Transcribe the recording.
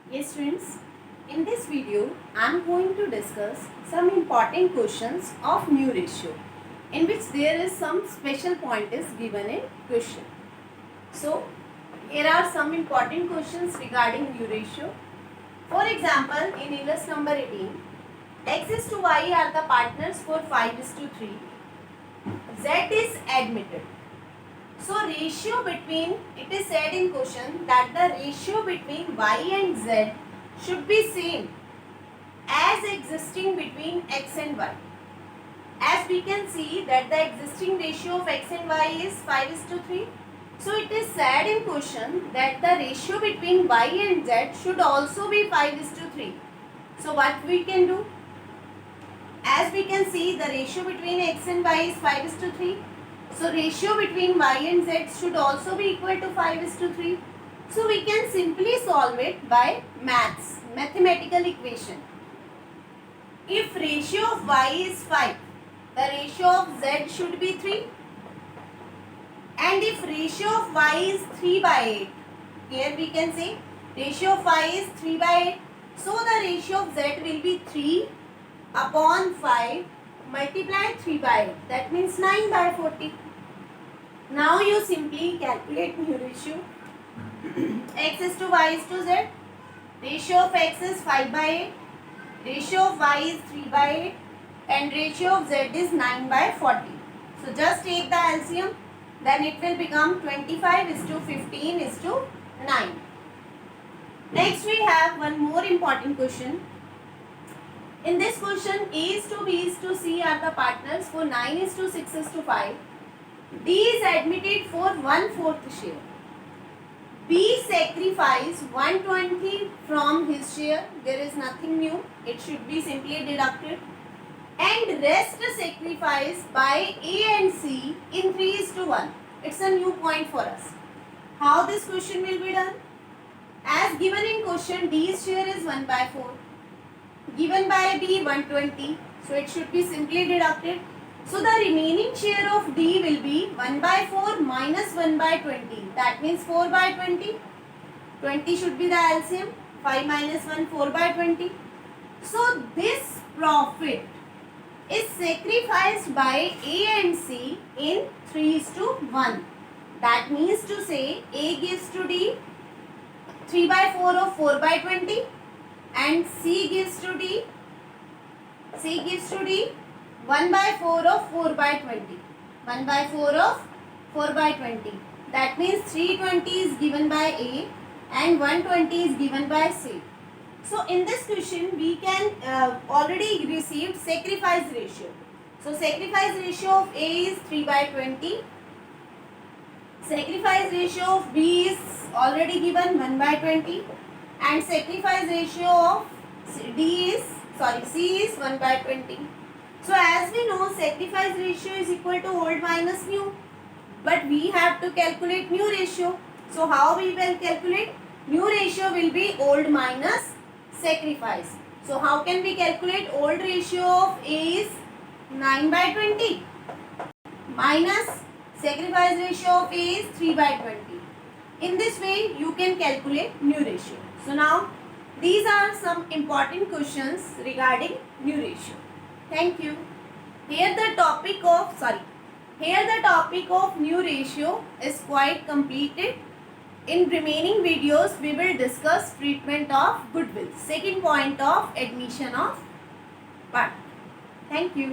Yes students, in this video I am going to discuss some important questions of mu ratio in which there is some special point is given in question. So here are some important questions regarding mu ratio. For example, in illustration number 18, x is to y are the partners for 5:3. Z is admitted. So ratio between, it is said in question that the ratio between y and z should be same as existing between x and y. As we can see that the existing ratio of x and y is 5:3. So it is said in question that the ratio between y and z should also be 5:3. So what we can do? As we can see, the ratio between x and y is 5:3. So ratio between y and z should also be equal to 5:3. So we can simply solve it by mathematical equation. If ratio of y is 5, the ratio of z should be 3. And if ratio of y is 3/8, here we can say ratio of y is 3/8. So the ratio of z will be 3 upon 5 multiplied 3/8. That means 9/40. Now you simply calculate mu ratio. X is to y is to z. Ratio of x is 5/8. Ratio of y is 3/8. And ratio of z is 9/40. So just take the LCM. Then it will become 25:15:9. Next we have one more important question. In this question, A is to B is to C are the partners for 9:6:5. D is admitted for 1/4 share. B sacrificed 120 from his share. There is nothing new. It should be simply deducted. And rest sacrificed by A and C in 3:1. It's a new point for us. How this question will be done? As given in question, D's share is 1/4. Given by B 120. So it should be simply deducted. So the remaining share of D will be 1/4 minus 1/20. That means 4/20. 20 should be the LCM. 5 minus 1, 4/20. So this profit is sacrificed by A and C in 3:1. That means to say A gives to D 3/4 of 4/20 and C gives to D 1/4 of 4/20. 1/4 of 4/20. That means 320 is given by A and 120 is given by C. So in this question we can already receive sacrifice ratio. So sacrifice ratio of A is 3/20. Sacrifice ratio of B is already given 1/20. And sacrifice ratio of C is 1/20. So as we know, sacrifice ratio is equal to old minus new. But we have to calculate new ratio. So how we will calculate? New ratio will be old minus sacrifice. So how can we calculate? Old ratio of A is 9/20 minus sacrifice ratio of A is 3/20. In this way you can calculate new ratio. So now these are some important questions regarding mu ratio. Thank you. Here the topic of mu ratio is quite completed. In remaining videos we will discuss treatment of goodwill. Second point of admission of part. Thank you.